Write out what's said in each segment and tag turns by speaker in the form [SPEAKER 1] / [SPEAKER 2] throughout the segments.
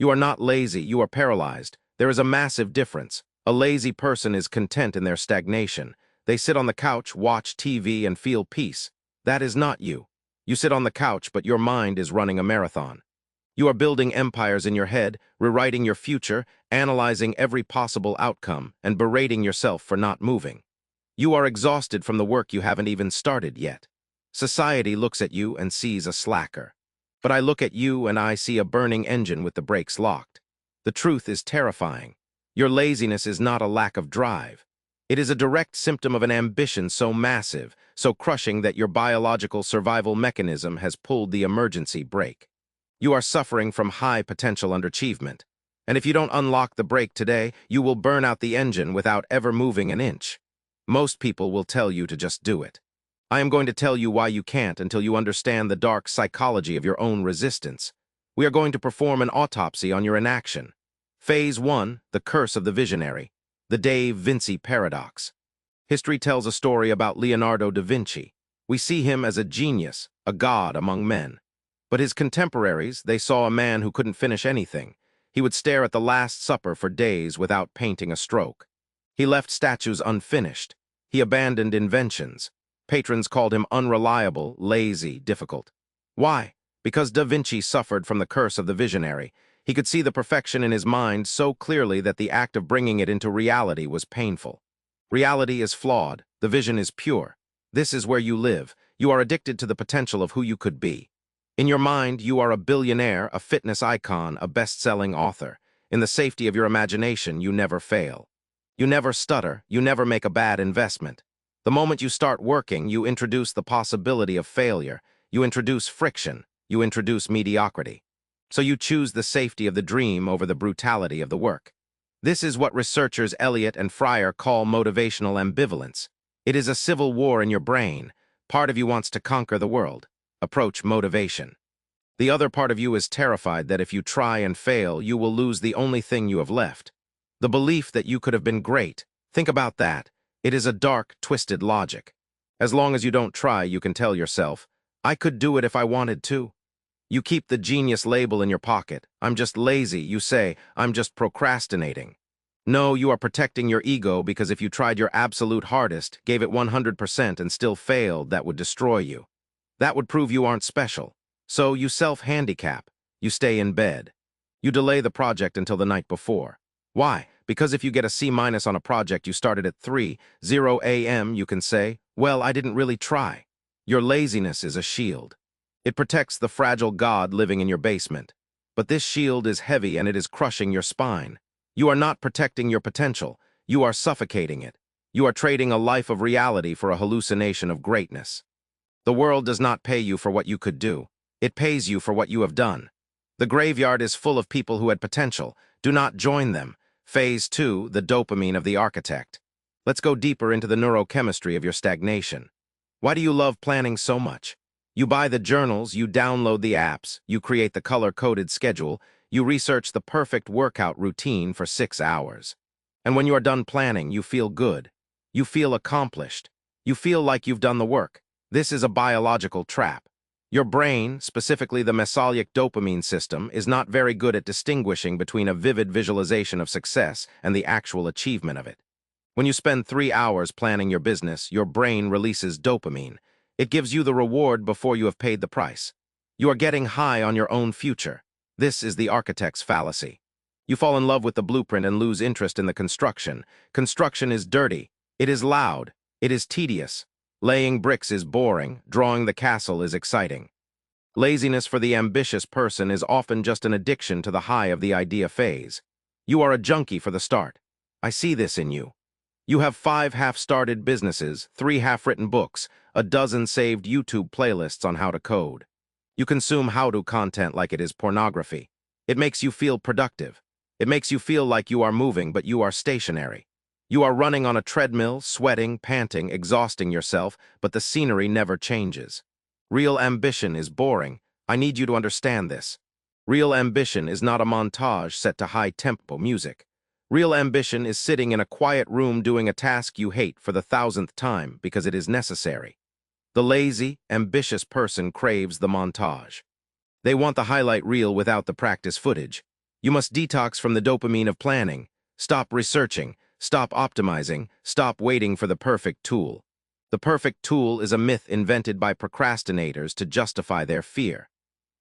[SPEAKER 1] You are not lazy, you are paralyzed. There is a massive difference. A lazy person is content in their stagnation. They sit on the couch, watch TV, and feel peace. That is not you. You sit on the couch, but your mind is running a marathon. You are building empires in your head, rewriting your future, analyzing every possible outcome, and berating yourself for not moving. You are exhausted from the work you haven't even started yet. Society looks at you and sees a slacker. But I look at you and I see a burning engine with the brakes locked. The truth is terrifying. Your laziness is not a lack of drive. It is a direct symptom of an ambition so massive, so crushing that your biological survival mechanism has pulled the emergency brake. You are suffering from high potential underachievement. And if you don't unlock the brake today, you will burn out the engine without ever moving an inch. Most people will tell you to just do it. I am going to tell you why you can't until you understand the dark psychology of your own resistance. We are going to perform an autopsy on your inaction. Phase 1, the curse of the visionary. The Vinci Paradox. History tells a story about Leonardo da Vinci. We see him as a genius, a god among men. But his contemporaries, they saw a man who couldn't finish anything. He would stare at the Last Supper for days without painting a stroke. He left statues unfinished. He abandoned inventions. Patrons called him unreliable, lazy, difficult. Why? Because Da Vinci suffered from the curse of the visionary. He could see the perfection in his mind so clearly that the act of bringing it into reality was painful. Reality is flawed. The vision is pure. This is where you live. You are addicted to the potential of who you could be. In your mind, you are a billionaire, a fitness icon, a best-selling author. In the safety of your imagination, you never fail. You never stutter. You never make a bad investment. The moment you start working, you introduce the possibility of failure. You introduce friction. You introduce mediocrity. So you choose the safety of the dream over the brutality of the work. This is what researchers Elliott and Fryer call motivational ambivalence. It is a civil war in your brain. Part of you wants to conquer the world. Approach motivation. The other part of you is terrified that if you try and fail, you will lose the only thing you have left. The belief that you could have been great. Think about that. It is a dark, twisted logic. As long as you don't try, you can tell yourself, I could do it if I wanted to. You keep the genius label in your pocket. I'm just lazy, you say. I'm just procrastinating. No, you are protecting your ego because if you tried your absolute hardest, gave it 100% and still failed, that would destroy you. That would prove you aren't special. So you self-handicap. You stay in bed. You delay the project until the night before. Why? Because if you get a C- on a project you started at 3:00 a.m., you can say, well, I didn't really try. Your laziness is a shield. It protects the fragile god living in your basement. But this shield is heavy and it is crushing your spine. You are not protecting your potential. You are suffocating it. You are trading a life of reality for a hallucination of greatness. The world does not pay you for what you could do. It pays you for what you have done. The graveyard is full of people who had potential. Do not join them. Phase 2, the dopamine of the architect. Let's go deeper into the neurochemistry of your stagnation. Why do you love planning so much? You buy the journals, you download the apps, you create the color-coded schedule, you research the perfect workout routine for 6 hours. And when you are done planning, you feel good. You feel accomplished. You feel like you've done the work. This is a biological trap. Your brain, specifically the mesolytic dopamine system, is not very good at distinguishing between a vivid visualization of success and the actual achievement of it. When you spend 3 hours planning your business, your brain releases dopamine. It gives you the reward before you have paid the price. You are getting high on your own future. This is the architect's fallacy. You fall in love with the blueprint and lose interest in the construction. Construction is dirty. It is loud. It is tedious. Laying bricks is boring. Drawing the castle is exciting. Laziness for the ambitious person is often just an addiction to the high of the idea phase. You are a junkie for the start. I see this in you. You have 5 half-started businesses, 3 half-written books, a dozen saved YouTube playlists on how to code. You consume how-to content like it is pornography. It makes you feel productive. It makes you feel like you are moving, but you are stationary. You are running on a treadmill, sweating, panting, exhausting yourself, but the scenery never changes. Real ambition is boring. I need you to understand this. Real ambition is not a montage set to high-tempo music. Real ambition is sitting in a quiet room doing a task you hate for the 1000th time because it is necessary. The lazy, ambitious person craves the montage. They want the highlight reel without the practice footage. You must detox from the dopamine of planning. Stop researching. Stop optimizing. Stop waiting for the perfect tool. The perfect tool is a myth invented by procrastinators to justify their fear.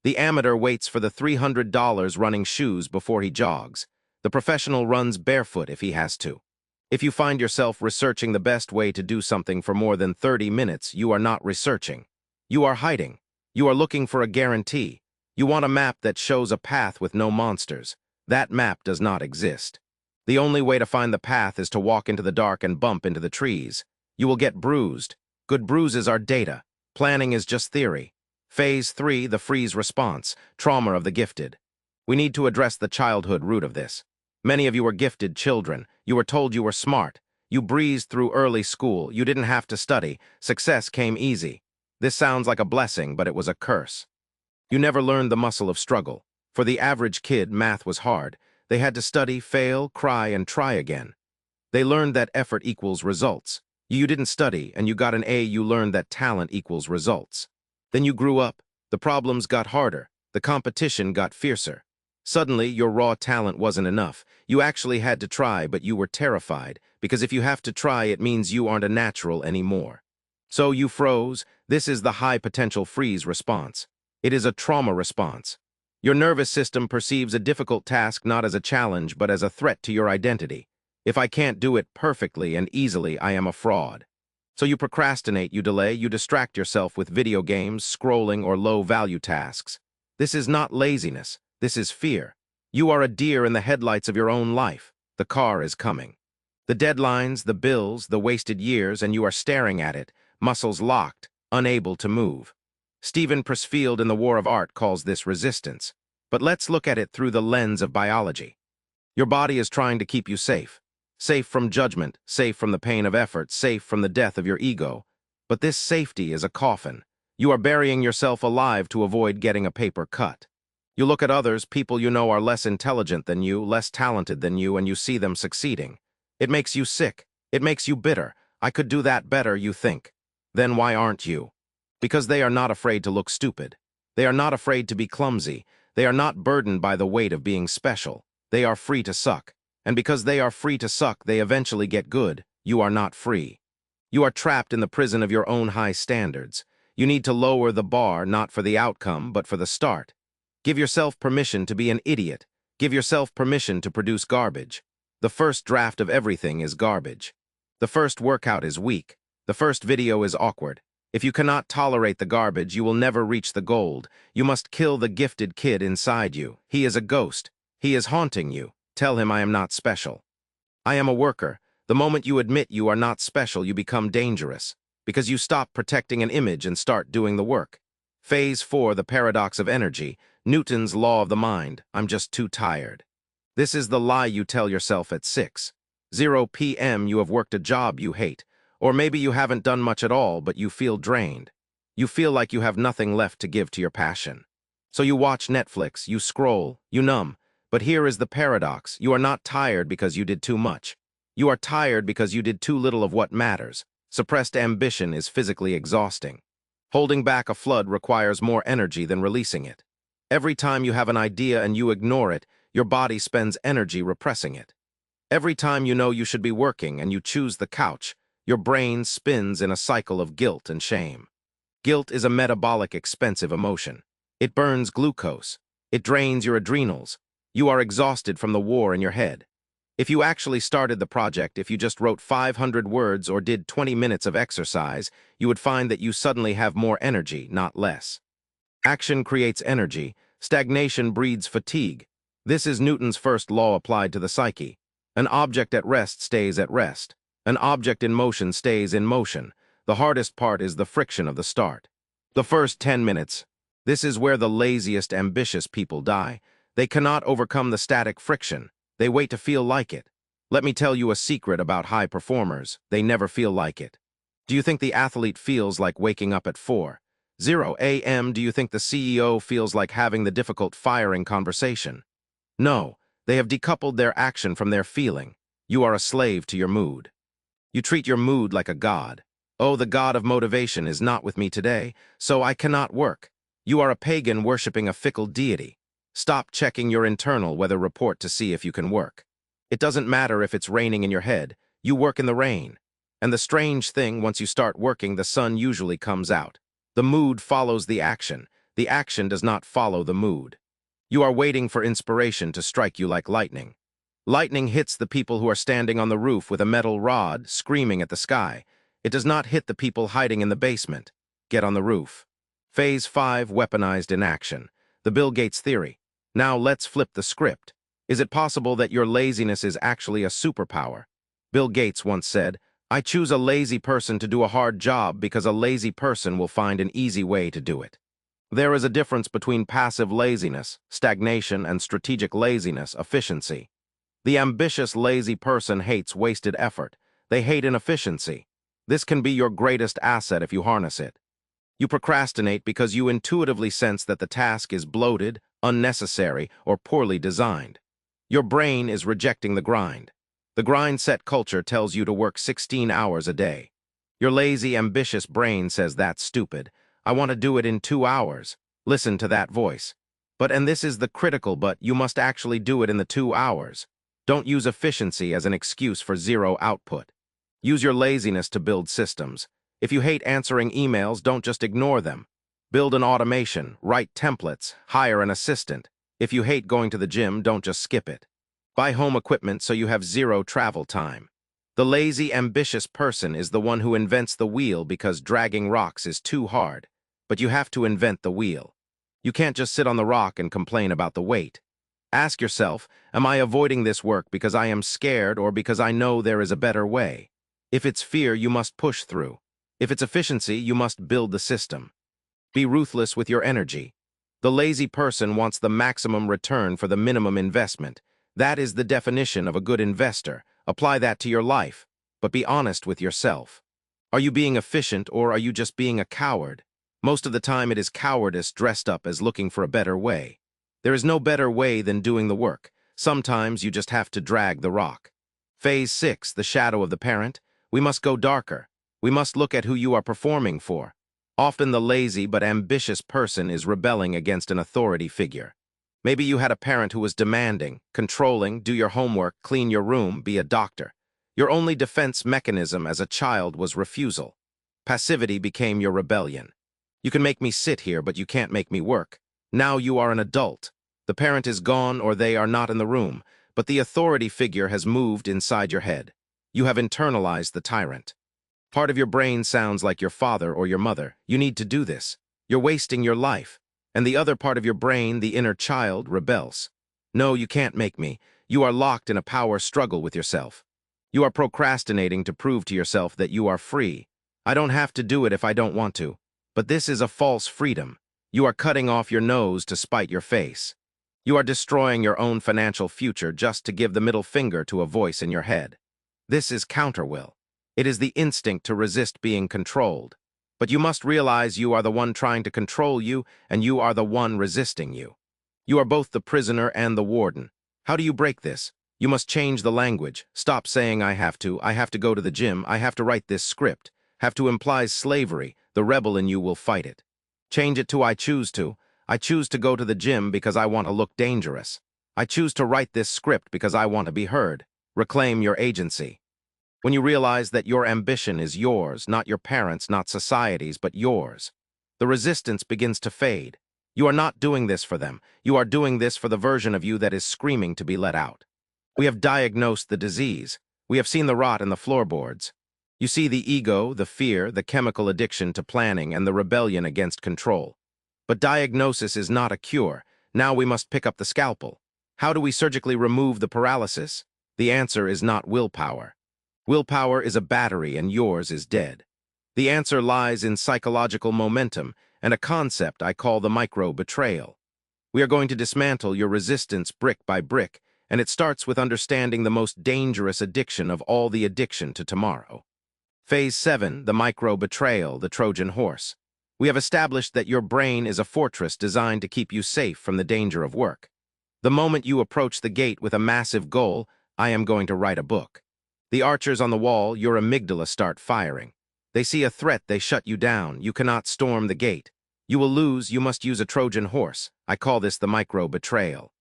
[SPEAKER 1] The amateur waits for the $300 running shoes before he jogs. The professional runs barefoot if he has to. If you find yourself researching the best way to do something for more than 30 minutes, you are not researching. You are hiding. You are looking for a guarantee. You want a map that shows a path with no monsters. That map does not exist. The only way to find the path is to walk into the dark and bump into the trees. You will get bruised. Good bruises are data. Planning is just theory. Phase 3, the freeze response, trauma of the gifted. We need to address the childhood root of this. Many of you were gifted children. You were told you were smart. You breezed through early school. You didn't have to study. Success came easy. This sounds like a blessing, but it was a curse. You never learned the muscle of struggle. For the average kid, math was hard. They had to study, fail, cry, and try again. They learned that effort equals results. You didn't study, and you got an A. You learned that talent equals results. Then you grew up. The problems got harder. The competition got fiercer. Suddenly, your raw talent wasn't enough. You actually had to try, but you were terrified, because if you have to try, it means you aren't a natural anymore. So you froze. This is the high-potential freeze response. It is a trauma response. Your nervous system perceives a difficult task not as a challenge, but as a threat to your identity. If I can't do it perfectly and easily, I am a fraud. So you procrastinate, you delay, you distract yourself with video games, scrolling, or low-value tasks. This is not laziness. This is fear. You are a deer in the headlights of your own life. The car is coming. The deadlines, the bills, the wasted years, and you are staring at it, muscles locked, unable to move. Stephen Pressfield in The War of Art calls this resistance. But let's look at it through the lens of biology. Your body is trying to keep you safe. Safe from judgment, safe from the pain of effort, safe from the death of your ego. But this safety is a coffin. You are burying yourself alive to avoid getting a paper cut. You look at others, people you know are less intelligent than you, less talented than you, and you see them succeeding. It makes you sick. It makes you bitter. I could do that better, you think. Then why aren't you? Because they are not afraid to look stupid. They are not afraid to be clumsy. They are not burdened by the weight of being special. They are free to suck. And because they are free to suck, they eventually get good. You are not free. You are trapped in the prison of your own high standards. You need to lower the bar, not for the outcome, but for the start. Give yourself permission to be an idiot. Give yourself permission to produce garbage. The first draft of everything is garbage. The first workout is weak. The first video is awkward. If you cannot tolerate the garbage, you will never reach the gold. You must kill the gifted kid inside you. He is a ghost. He is haunting you. Tell him I am not special. I am a worker. The moment you admit you are not special, you become dangerous, because you stop protecting an image and start doing the work. Phase 4, the paradox of energy, Newton's law of the mind. I'm just too tired. This is the lie you tell yourself at 6:00 p.m. You have worked a job you hate, or maybe you haven't done much at all, but you feel drained. You feel like you have nothing left to give to your passion. So you watch Netflix, you scroll, you numb. But here is the paradox. You are not tired because you did too much. You are tired because you did too little of what matters. Suppressed ambition is physically exhausting. Holding back a flood requires more energy than releasing it. Every time you have an idea and you ignore it, your body spends energy repressing it. Every time you know you should be working and you choose the couch, your brain spins in a cycle of guilt and shame. Guilt is a metabolic, expensive emotion. It burns glucose. It drains your adrenals. You are exhausted from the war in your head. If you actually started the project, if you just wrote 500 words or did 20 minutes of exercise, you would find that you suddenly have more energy, not less. Action creates energy. Stagnation breeds fatigue. This is Newton's first law applied to the psyche. An object at rest stays at rest. An object in motion stays in motion. The hardest part is the friction of the start. The first 10 minutes. This is where the laziest, ambitious people die. They cannot overcome the static friction. They wait to feel like it. Let me tell you a secret about high performers. They never feel like it. Do you think the athlete feels like waking up at 4:00 a.m.? Do you think the CEO feels like having the difficult firing conversation? No, they have decoupled their action from their feeling. You are a slave to your mood. You treat your mood like a god. Oh, the god of motivation is not with me today, so I cannot work. You are a pagan worshipping a fickle deity. Stop checking your internal weather report to see if you can work. It doesn't matter if it's raining in your head, you work in the rain. And the strange thing, once you start working, the sun usually comes out. The mood follows the action. The action does not follow the mood. You are waiting for inspiration to strike you like lightning. Lightning hits the people who are standing on the roof with a metal rod, screaming at the sky. It does not hit the people hiding in the basement. Get on the roof. Phase 5, weaponized inaction. The Bill Gates theory. Now let's flip the script. Is it possible that your laziness is actually a superpower? Bill Gates once said, "I choose a lazy person to do a hard job because a lazy person will find an easy way to do it." There is a difference between passive laziness, stagnation, and strategic laziness, efficiency. The ambitious, lazy person hates wasted effort. They hate inefficiency. This can be your greatest asset if you harness it. You procrastinate because you intuitively sense that the task is bloated, unnecessary, or poorly designed. Your brain is rejecting the grind. The grind-set culture tells you to work 16 hours a day. Your lazy, ambitious brain says, "That's stupid. I want to do it in 2 hours." Listen to that voice. And this is the critical but, you must actually do it in the 2 hours. Don't use efficiency as an excuse for zero output. Use your laziness to build systems. If you hate answering emails, don't just ignore them. Build an automation, write templates, hire an assistant. If you hate going to the gym, don't just skip it. Buy home equipment so you have zero travel time. The lazy, ambitious person is the one who invents the wheel because dragging rocks is too hard. But you have to invent the wheel. You can't just sit on the rock and complain about the weight. Ask yourself, am I avoiding this work because I am scared or because I know there is a better way? If it's fear, you must push through. If it's efficiency, you must build the system. Be ruthless with your energy. The lazy person wants the maximum return for the minimum investment. That is the definition of a good investor. Apply that to your life, but be honest with yourself. Are you being efficient or are you just being a coward? Most of the time it is cowardice dressed up as looking for a better way. There is no better way than doing the work. Sometimes you just have to drag the rock. Phase 6, the shadow of the parent. We must go darker. We must look at who you are performing for. Often the lazy but ambitious person is rebelling against an authority figure. Maybe you had a parent who was demanding, controlling, do your homework, clean your room, be a doctor. Your only defense mechanism as a child was refusal. Passivity became your rebellion. You can make me sit here, but you can't make me work. Now you are an adult. The parent is gone or they are not in the room, but the authority figure has moved inside your head. You have internalized the tyrant. Part of your brain sounds like your father or your mother. You need to do this. You're wasting your life. And the other part of your brain, the inner child, rebels. No, you can't make me. You are locked in a power struggle with yourself. You are procrastinating to prove to yourself that you are free. I don't have to do it if I don't want to. But this is a false freedom. You are cutting off your nose to spite your face. You are destroying your own financial future just to give the middle finger to a voice in your head. This is counterwill. It is the instinct to resist being controlled. But you must realize you are the one trying to control you, and you are the one resisting you. You are both the prisoner and the warden. How do you break this? You must change the language. Stop saying I have to go to the gym, I have to write this script. Have to implies slavery. The rebel in you will fight it. Change it to I choose to. I choose to go to the gym because I want to look dangerous. I choose to write this script because I want to be heard. Reclaim your agency. When you realize that your ambition is yours, not your parents', not society's, but yours, the resistance begins to fade. You are not doing this for them. You are doing this for the version of you that is screaming to be let out. We have diagnosed the disease. We have seen the rot in the floorboards. You see the ego, the fear, the chemical addiction to planning, and the rebellion against control. But diagnosis is not a cure. Now we must pick up the scalpel. How do we surgically remove the paralysis? The answer is not willpower. Willpower is a battery and yours is dead. The answer lies in psychological momentum and a concept I call the micro-betrayal. We are going to dismantle your resistance brick by brick, and it starts with understanding the most dangerous addiction of all the addiction to tomorrow. Phase 7, the micro-betrayal, the Trojan horse. We have established that your brain is a fortress designed to keep you safe from the danger of work. The moment you approach the gate with a massive goal, I am going to write a book. The archers on the wall, your amygdala start firing. They see a threat, they shut you down. You cannot storm the gate. You will lose, you must use a Trojan horse. I call this the micro-betrayal.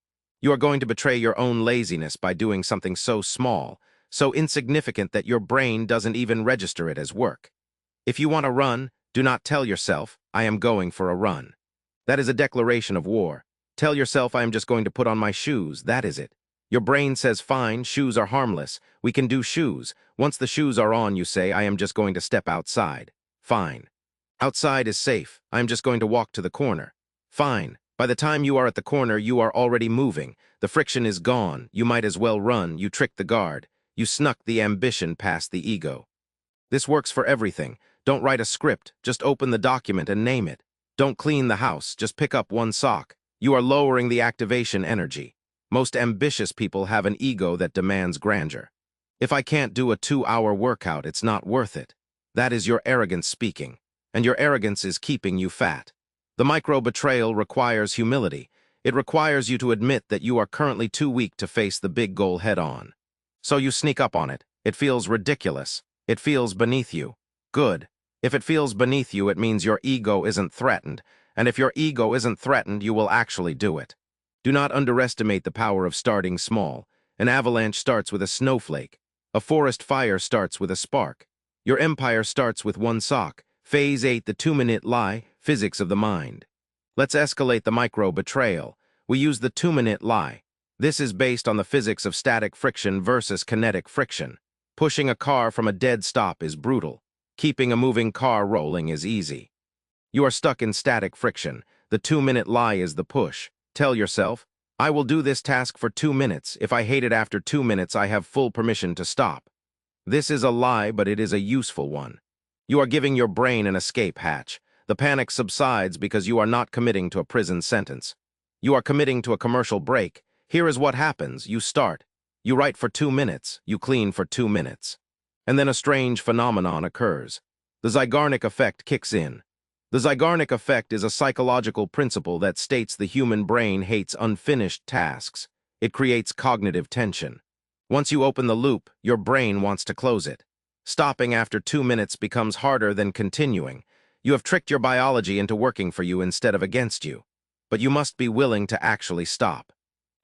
[SPEAKER 1] You are going to betray your own laziness by doing something so small, so insignificant that your brain doesn't even register it as work. If you want to run, do not tell yourself, I am going for a run. That is a declaration of war. Tell yourself, I am just going to put on my shoes. That is it. Your brain says, fine, shoes are harmless. We can do shoes. Once the shoes are on, you say, I am just going to step outside. Fine. Outside is safe. I am just going to walk to the corner. Fine. By the time you are at the corner, you are already moving. The friction is gone. You might as well run. You tricked the guard. You snuck the ambition past the ego. This works for everything. Don't write a script. Just open the document and name it. Don't clean the house. Just pick up one sock. You are lowering the activation energy. Most ambitious people have an ego that demands grandeur. If I can't do a 2-hour workout, it's not worth it. That is your arrogance speaking. And your arrogance is keeping you fat. The micro-betrayal requires humility. It requires you to admit that you are currently too weak to face the big goal head-on. So you sneak up on it. It feels ridiculous. It feels beneath you. Good. If it feels beneath you, it means your ego isn't threatened. And if your ego isn't threatened, you will actually do it. Do not underestimate the power of starting small. An avalanche starts with a snowflake. A forest fire starts with a spark. Your empire starts with one sock. Phase 8, the 2-minute lie, physics of the mind. Let's escalate the micro-betrayal. We use the 2-minute lie. This is based on the physics of static friction versus kinetic friction. Pushing a car from a dead stop is brutal. Keeping a moving car rolling is easy. You are stuck in static friction. The 2-minute lie is the push. Tell yourself, I will do this task for 2 minutes. If I hate it after 2 minutes, I have full permission to stop. This is a lie, but it is a useful one. You are giving your brain an escape hatch. The panic subsides because you are not committing to a prison sentence. You are committing to a commercial break. Here is what happens. You start. You write for 2 minutes. You clean for 2 minutes. And then a strange phenomenon occurs. The Zeigarnik effect kicks in. The Zeigarnik effect is a psychological principle that states the human brain hates unfinished tasks. It creates cognitive tension. Once you open the loop, your brain wants to close it. Stopping after 2 minutes becomes harder than continuing. You have tricked your biology into working for you instead of against you. But you must be willing to actually stop.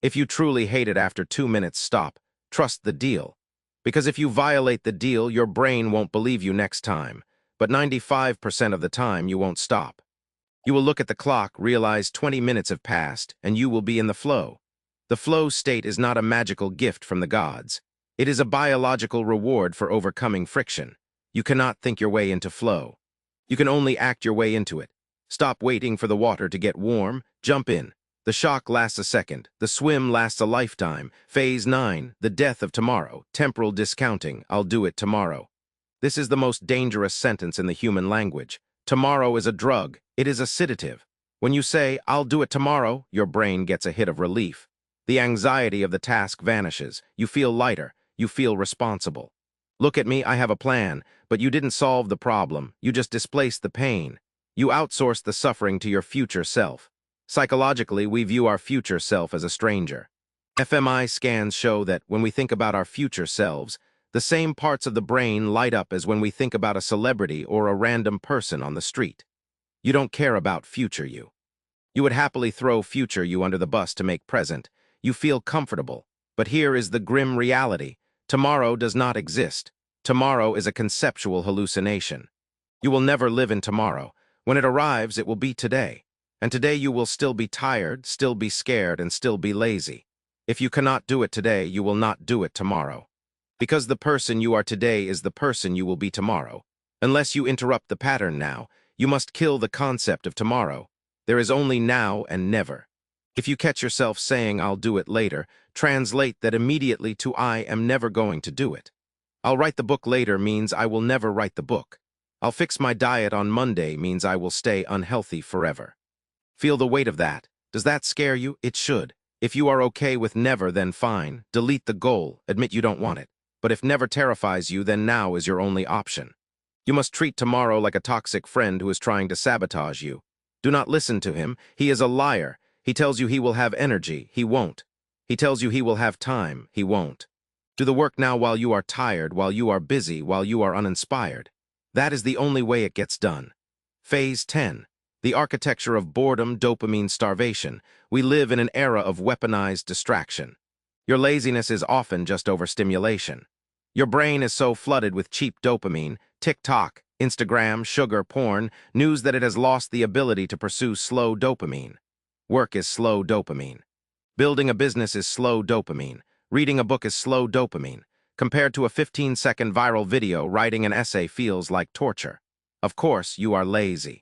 [SPEAKER 1] If you truly hate it after 2 minutes, stop. Trust the deal. Because if you violate the deal, your brain won't believe you next time. But 95% of the time, you won't stop. You will look at the clock, realize 20 minutes have passed, and you will be in the flow. The flow state is not a magical gift from the gods. It is a biological reward for overcoming friction. You cannot think your way into flow. You can only act your way into it. Stop waiting for the water to get warm. Jump in. The shock lasts a second. The swim lasts a lifetime. Phase 9, the death of tomorrow. Temporal discounting. I'll do it tomorrow. This is the most dangerous sentence in the human language. Tomorrow is a drug. It is a sedative. When you say, I'll do it tomorrow, your brain gets a hit of relief. The anxiety of the task vanishes. You feel lighter. You feel responsible. Look at me, I have a plan, but you didn't solve the problem. You just displaced the pain. You outsourced the suffering to your future self. Psychologically, we view our future self as a stranger. fMRI scans show that when we think about our future selves, the same parts of the brain light up as when we think about a celebrity or a random person on the street. You don't care about future you. You would happily throw future you under the bus to make present. You feel comfortable. But here is the grim reality. Tomorrow does not exist. Tomorrow is a conceptual hallucination. You will never live in tomorrow. When it arrives, it will be today. And today you will still be tired, still be scared, and still be lazy. If you cannot do it today, you will not do it tomorrow. Because the person you are today is the person you will be tomorrow. Unless you interrupt the pattern now, you must kill the concept of tomorrow. There is only now and never. If you catch yourself saying, I'll do it later, translate that immediately to I am never going to do it. I'll write the book later means I will never write the book. I'll fix my diet on Monday means I will stay unhealthy forever. Feel the weight of that. Does that scare you? It should. If you are okay with never, then fine. Delete the goal. Admit you don't want it. But if never terrifies you, then now is your only option. You must treat tomorrow like a toxic friend who is trying to sabotage you. Do not listen to him. He is a liar. He tells you he will have energy. He won't. He tells you he will have time. He won't. Do the work now while you are tired, while you are busy, while you are uninspired. That is the only way it gets done. Phase 10. The architecture of boredom, dopamine starvation. We live in an era of weaponized distraction. Your laziness is often just overstimulation. Your brain is so flooded with cheap dopamine, TikTok, Instagram, sugar, porn, news that it has lost the ability to pursue slow dopamine. Work is slow dopamine. Building a business is slow dopamine. Reading a book is slow dopamine. Compared to a 15-second viral video, writing an essay feels like torture. Of course, you are lazy.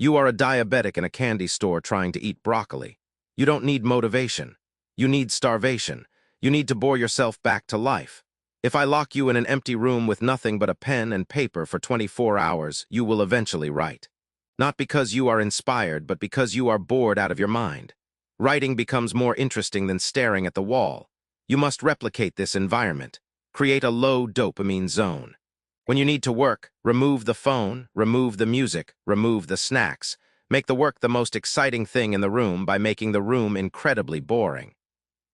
[SPEAKER 1] You are a diabetic in a candy store trying to eat broccoli. You don't need motivation. You need starvation. You need to bore yourself back to life. If I lock you in an empty room with nothing but a pen and paper for 24 hours, you will eventually write. Not because you are inspired, but because you are bored out of your mind. Writing becomes more interesting than staring at the wall. You must replicate this environment. Create a low dopamine zone. When you need to work, remove the phone, remove the music, remove the snacks. Make the work the most exciting thing in the room by making the room incredibly boring.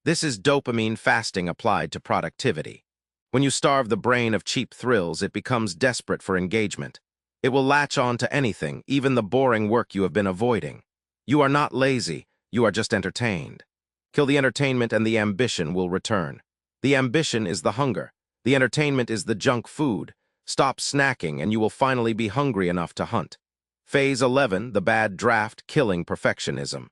[SPEAKER 1] This is dopamine fasting applied to productivity. When you starve the brain of cheap thrills, it becomes desperate for engagement. It will latch on to anything, even the boring work you have been avoiding. You are not lazy, you are just entertained. Kill the entertainment and the ambition will return. The ambition is the hunger. The entertainment is the junk food. Stop snacking and you will finally be hungry enough to hunt. Phase 11, the bad draft, killing perfectionism.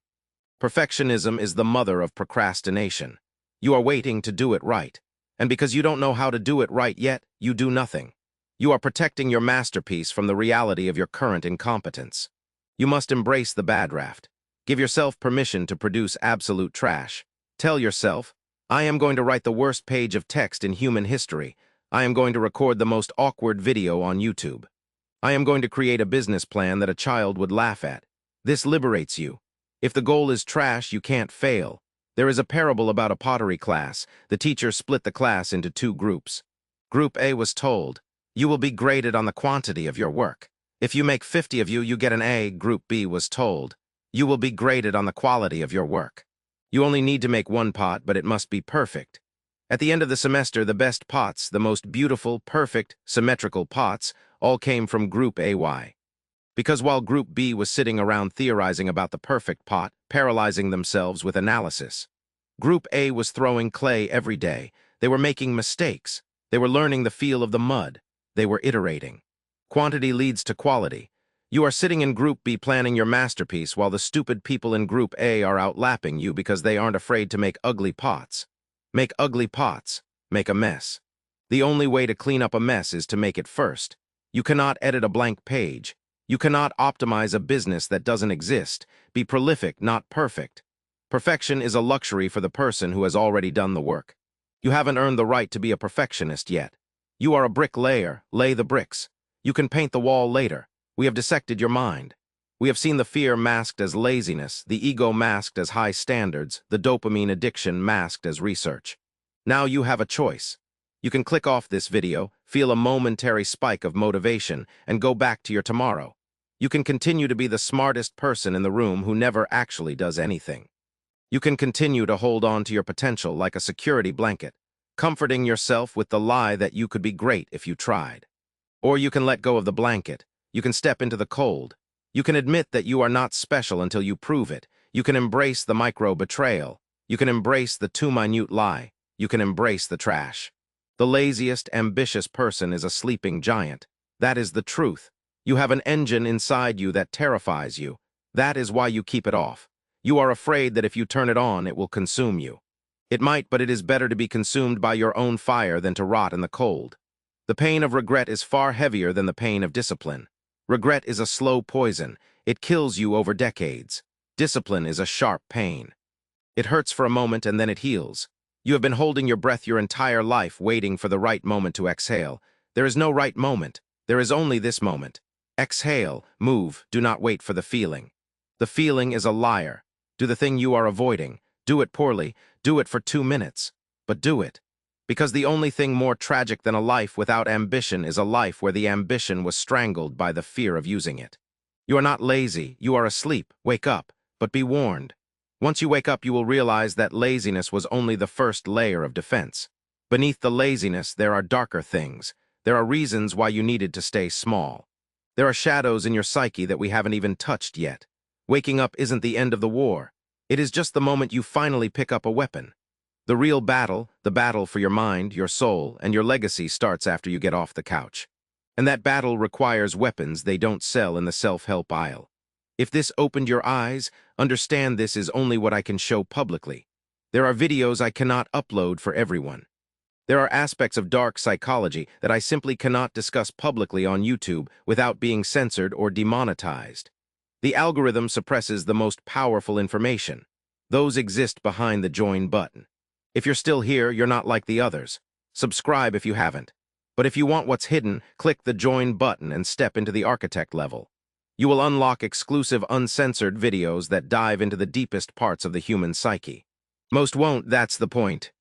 [SPEAKER 1] Perfectionism is the mother of procrastination. You are waiting to do it right. And because you don't know how to do it right yet, you do nothing. You are protecting your masterpiece from the reality of your current incompetence. You must embrace the bad draft. Give yourself permission to produce absolute trash. Tell yourself, I am going to write the worst page of text in human history. I am going to record the most awkward video on YouTube. I am going to create a business plan that a child would laugh at. This liberates you. If the goal is trash, you can't fail. There is a parable about a pottery class. The teacher split the class into two groups. Group A was told, you will be graded on the quantity of your work. If you make 50 of you, you get an A. Group B was told, you will be graded on the quality of your work. You only need to make one pot, but it must be perfect. At the end of the semester, the best pots, the most beautiful, perfect, symmetrical pots, all came from Group AY. Because while Group B was sitting around theorizing about the perfect pot, paralyzing themselves with analysis, Group A was throwing clay every day. They were making mistakes. They were learning the feel of the mud. They were iterating. Quantity leads to quality. You are sitting in Group B planning your masterpiece while the stupid people in Group A are outlapping you because they aren't afraid to make ugly pots. Make ugly pots. Make a mess. The only way to clean up a mess is to make it first. You cannot edit a blank page. You cannot optimize a business that doesn't exist. Be prolific, not perfect. Perfection is a luxury for the person who has already done the work. You haven't earned the right to be a perfectionist yet. You are a bricklayer. Lay the bricks. You can paint the wall later. We have dissected your mind. We have seen the fear masked as laziness, the ego masked as high standards, the dopamine addiction masked as research. Now you have a choice. You can click off this video, feel a momentary spike of motivation, and go back to your tomorrow. You can continue to be the smartest person in the room who never actually does anything. You can continue to hold on to your potential like a security blanket, comforting yourself with the lie that you could be great if you tried. Or you can let go of the blanket. You can step into the cold. You can admit that you are not special until you prove it. You can embrace the micro-betrayal. You can embrace the too minute lie. You can embrace the trash. The laziest, ambitious person is a sleeping giant. That is the truth. You have an engine inside you that terrifies you. That is why you keep it off. You are afraid that if you turn it on, it will consume you. It might, but it is better to be consumed by your own fire than to rot in the cold. The pain of regret is far heavier than the pain of discipline. Regret is a slow poison. It kills you over decades. Discipline is a sharp pain. It hurts for a moment and then it heals. You have been holding your breath your entire life, waiting for the right moment to exhale. There is no right moment. There is only this moment. Exhale, move, do not wait for the feeling. The feeling is a liar. Do the thing you are avoiding. Do it poorly. Do it for 2 minutes. But do it. Because the only thing more tragic than a life without ambition is a life where the ambition was strangled by the fear of using it. You are not lazy. You are asleep. Wake up. But be warned. Once you wake up, you will realize that laziness was only the first layer of defense. Beneath the laziness, there are darker things. There are reasons why you needed to stay small. There are shadows in your psyche that we haven't even touched yet. Waking up isn't the end of the war. It is just the moment you finally pick up a weapon. The real battle, the battle for your mind, your soul, and your legacy starts after you get off the couch. And that battle requires weapons they don't sell in the self-help aisle. If this opened your eyes, understand this is only what I can show publicly. There are videos I cannot upload for everyone. There are aspects of dark psychology that I simply cannot discuss publicly on YouTube without being censored or demonetized. The algorithm suppresses the most powerful information. Those exist behind the join button. If you're still here, you're not like the others. Subscribe if you haven't. But if you want what's hidden, click the join button and step into the architect level. You will unlock exclusive uncensored videos that dive into the deepest parts of the human psyche. Most won't, that's the point.